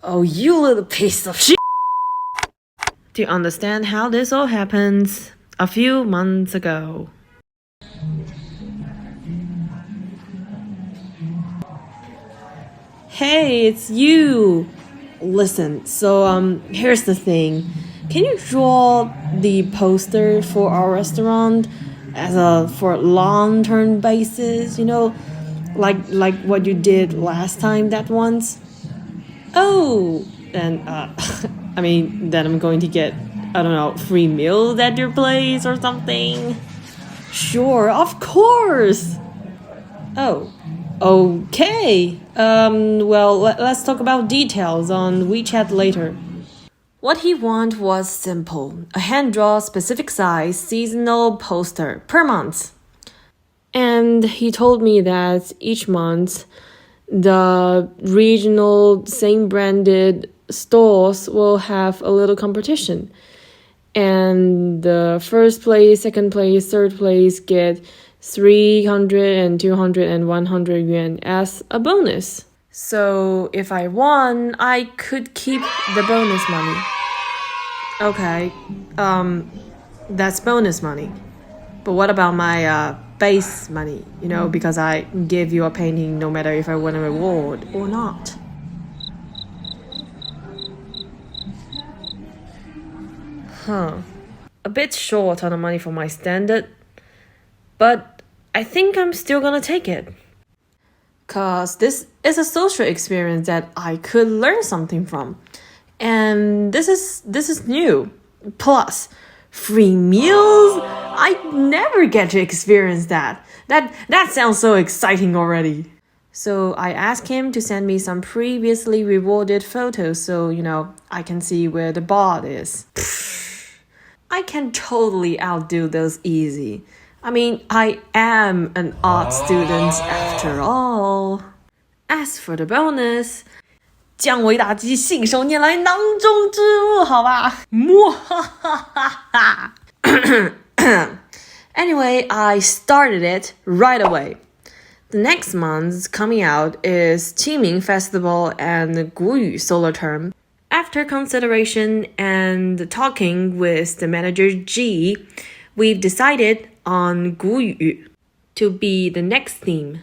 Oh, you little piece of shit! To understand how this all happens, a few months ago. Hey, it's you! Listen, so here's the thing. Can you draw the poster for our restaurant for long-term basis, like what you did last time that once? Oh, then then I'm going to get, I don't know, free meals at your place or something. Sure, of course. Oh, okay. Well, let's talk about details on WeChat later. What he wanted was simple: a hand-drawn, specific size, seasonal poster per month. And he told me that each month, the regional same branded stores will have a little competition. And the first place, second place, third place get 300 and 200 and 100 yuan as a bonus. So if I won, I could keep the bonus money. Okay, that's bonus money. But what about my base money? Because I give you a painting no matter if I win a reward or not. A bit short on the money for my standard, but I think I'm still gonna take it. Cause this is a social experience that I could learn something from. And this is new. Plus, free meals? I never get to experience that. That sounds so exciting already. So I asked him to send me some previously rewarded photos so, I can see where the bar is. I can totally outdo those easy. I am an art student after all. As for the bonus, 降维打击，信手拈来，囊中之物，好吧？Anyway, I started it right away. The next month coming out is Qingming Festival and 谷雨 solar term. After consideration and talking with the manager G, we've decided on 谷雨 to be the next theme.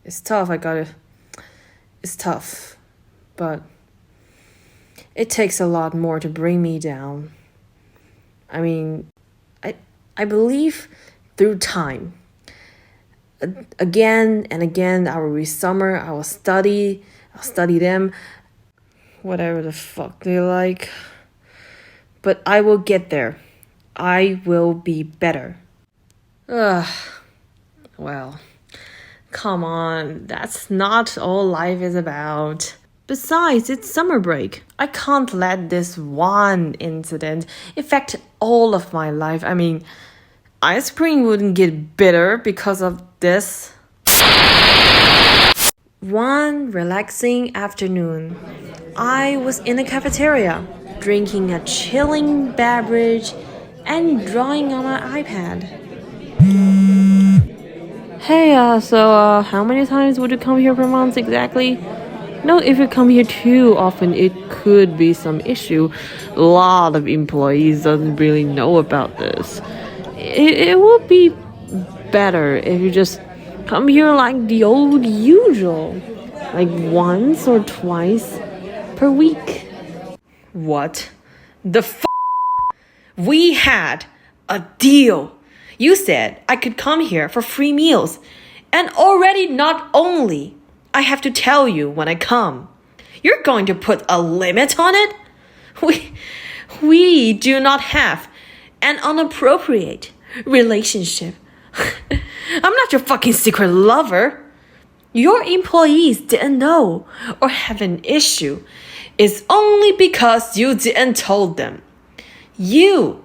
It's tough, it's tough. But It takes a lot more to bring me down. I mean, I believe through time. Again and again, I will read summer, I'll study them, whatever the fuck they like. But I will get there. I will be better. Ugh. Well, come on, that's not all life is about. Besides, it's summer break. I can't let this one incident affect all of my life. I mean, ice cream wouldn't get bitter because of this. One relaxing afternoon, I was in the cafeteria, drinking a chilling beverage and drawing on my iPad. Hey, so how many times would you come here per month exactly? No, if you come here too often, it could be some issue. A lot of employees doesn't really know about this. It would be better if you just come here like the old usual, like once or twice per week. What? The We had a deal. You said I could come here for free meals. And already not only I have to tell you when I come. You're going to put a limit on it? We do not have an inappropriate relationship. I'm not your fucking secret lover. Your employees didn't know or have an issue. It's only because you didn't told them. You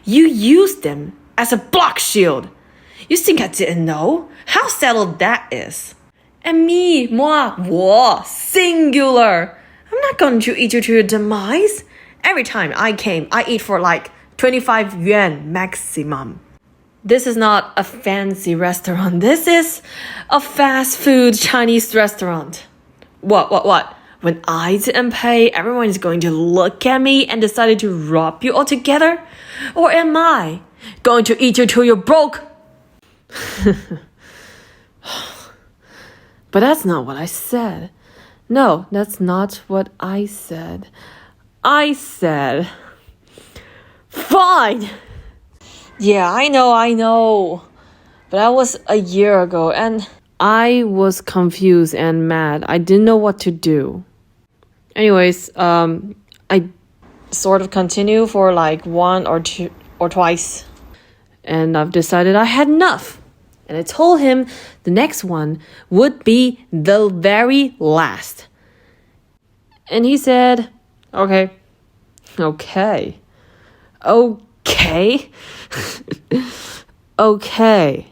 used them as a block shield. You think I didn't know? How settled that is. And me, moi, 我, singular. I'm not going to eat you to your demise. Every time I came, I eat for like 25 yuan maximum. This is not a fancy restaurant. This is a fast food Chinese restaurant. What? When I didn't pay, everyone is going to look at me and decided to rob you all together? Or am I going to eat you till you're broke? But that's not what I said. No, that's not what I said. I said, fine. Yeah, I know. But that was a year ago and I was confused and mad. I didn't know what to do. Anyways, I sort of continue for like one or two or twice. And I've decided I had enough. And I told him the next one would be the very last. And he said, okay. Okay.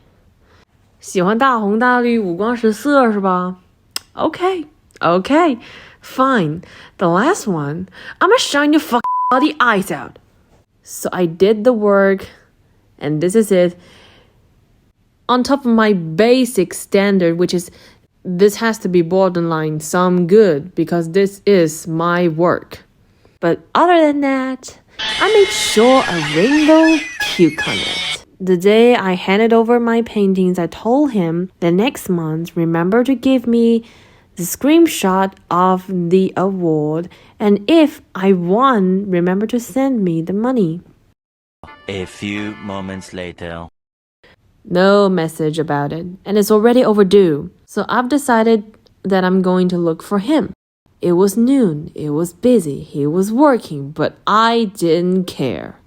喜欢大红大绿五光十色是吧? Okay. Fine. The last one, I'm gonna shine your fucking bloody eyes out. So I did the work, and this is it. On top of my basic standard, which is this has to be borderline some good because this is my work. But other than that, I made sure a rainbow puke on it. The day I handed over my paintings, I told him the next month, remember to give me the screenshot of the award, and if I won, remember to send me the money. A few moments later. No message about it, and it's already overdue. So I've decided that I'm going to look for him. It was noon, it was busy, he was working, but I didn't care.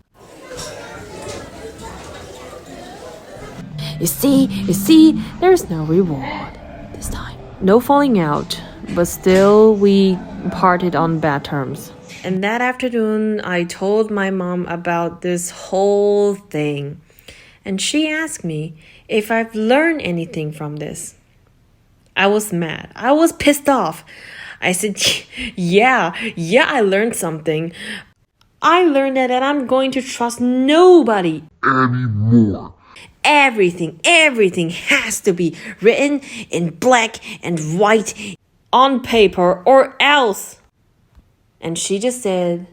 You see, there's no reward this time. No falling out, but still we parted on bad terms. And that afternoon, I told my mom about this whole thing. And she asked me if I've learned anything from this. I was mad. I was pissed off. I said, yeah, I learned something. I learned that I'm going to trust nobody anymore. Everything has to be written in black and white on paper or else. And she just said,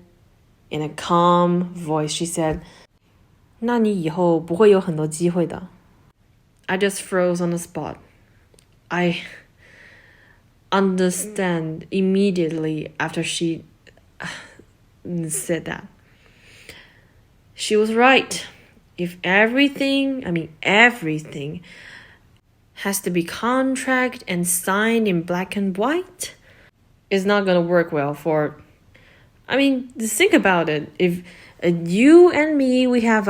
in a calm voice, she said, 那你以后不会有很多机会的. I just froze on the spot. I understand immediately after she said that. She was right. If everything has to be contract and signed in black and white, it's not gonna work well for. Just think about it. If you and me, we have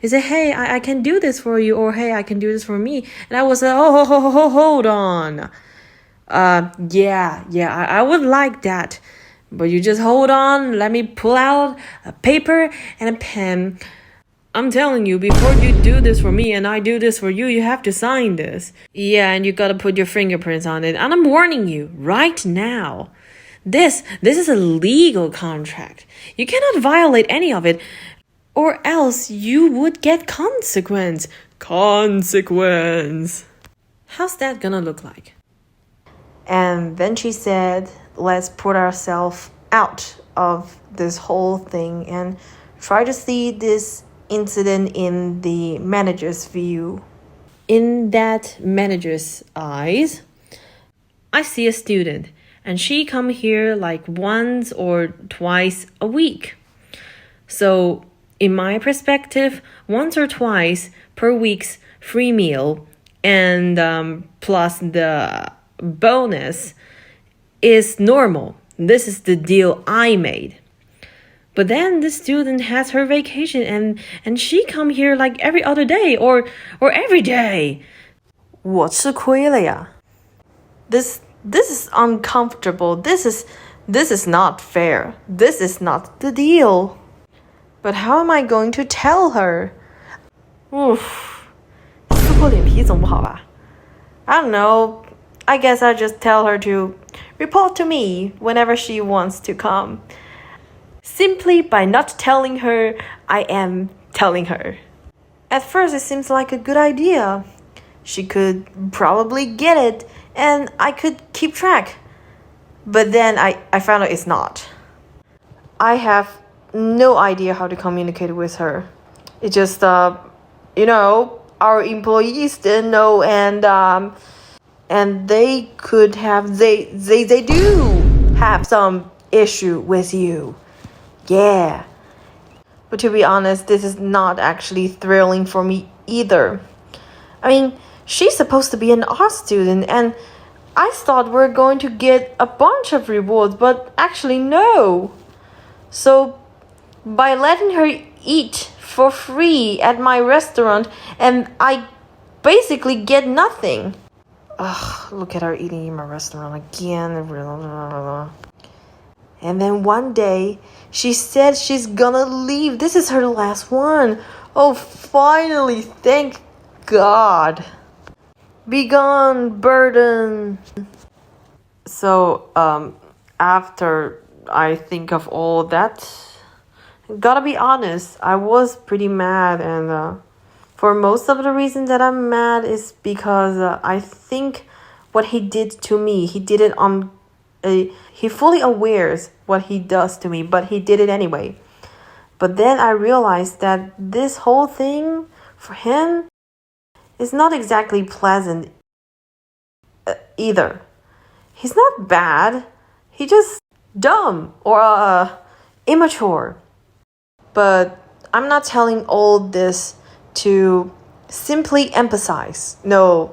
you say, hey, I can do this for you, or hey, I can do this for me, and I was like, hold on. I would like that, but you just hold on. Let me pull out a paper and a pen. I'm telling you, before you do this for me and I do this for you, you have to sign this. Yeah, and you gotta put your fingerprints on it. And I'm warning you right now. This is a legal contract. You cannot violate any of it, or else you would get consequence. Consequence. How's that gonna look like? And then she said, let's put ourselves out of this whole thing and try to see this incident in the manager's view. In that manager's eyes, I see a student, and she come here like once or twice a week. So in my perspective, once or twice per week's free meal and plus the bonus is normal. This is the deal I made. But then the student has her vacation and she come here like every other day or every day. 我吃亏了呀. This is uncomfortable. This is not fair. This is not the deal. But how am I going to tell her? Oof. 撕破脸皮总不好吧? I don't know. I guess I just tell her to report to me whenever she wants to come. Simply by not telling her, I am telling her. At first, it seems like a good idea. She could probably get it, and I could keep track. But then I found out it's not. I have no idea how to communicate with her. It just, our employees didn't know, and they could have, they do have some issue with you. Yeah. But to be honest, this is not actually thrilling for me either. She's supposed to be an art student, and I thought we're going to get a bunch of rewards, but actually no. So by letting her eat for free at my restaurant, and I basically get nothing. Ugh, look at her eating in my restaurant again. And then one day, she said she's gonna leave. This is her last one. Oh, finally, thank God. Be gone, burden. So, after I think of all that, gotta be honest, I was pretty mad, and for most of the reason that I'm mad is because I think what he did to me, he did it on he fully awares what he does to me, but he did it anyway. But then I realized that this whole thing for him is not exactly pleasant either. He's not bad. He's just dumb or immature. But I'm not telling all this to simply emphasize. No.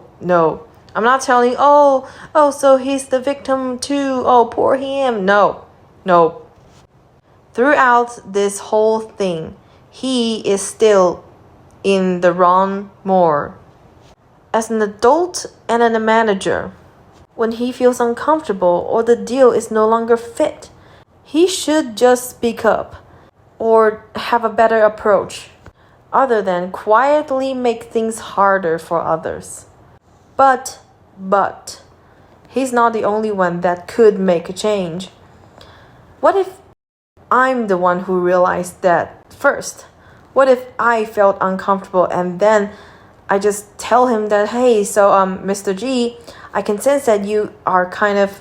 I'm not telling, so he's the victim too. Oh, poor him. No. Throughout this whole thing, he is still in the wrong more. As an adult and a manager, when he feels uncomfortable or the deal is no longer fit, he should just speak up or have a better approach, other than quietly make things harder for others. But he's not the only one that could make a change. What if I'm the one who realized that first? What if I felt uncomfortable and then I just tell him that, hey, so Mr. G, I can sense that you are kind of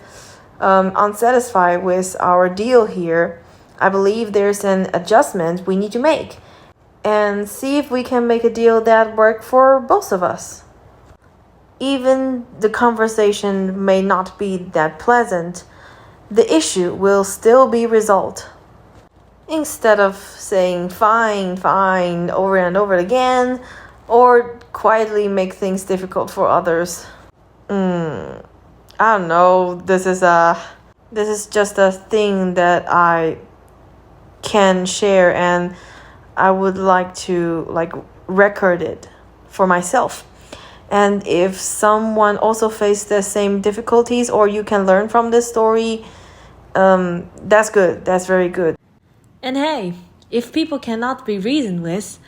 unsatisfied with our deal here. I believe there's an adjustment we need to make and see if we can make a deal that works for both of us. even the conversation may not be that pleasant, the issue will still be resolved. Instead of saying fine, fine over and over again, or quietly make things difficult for others. I don't know. This is just a thing that I can share, and I would like to record it for myself. And if someone also faced the same difficulties, or you can learn from this story, that's good. That's very good. And hey, if people cannot be reasoned with,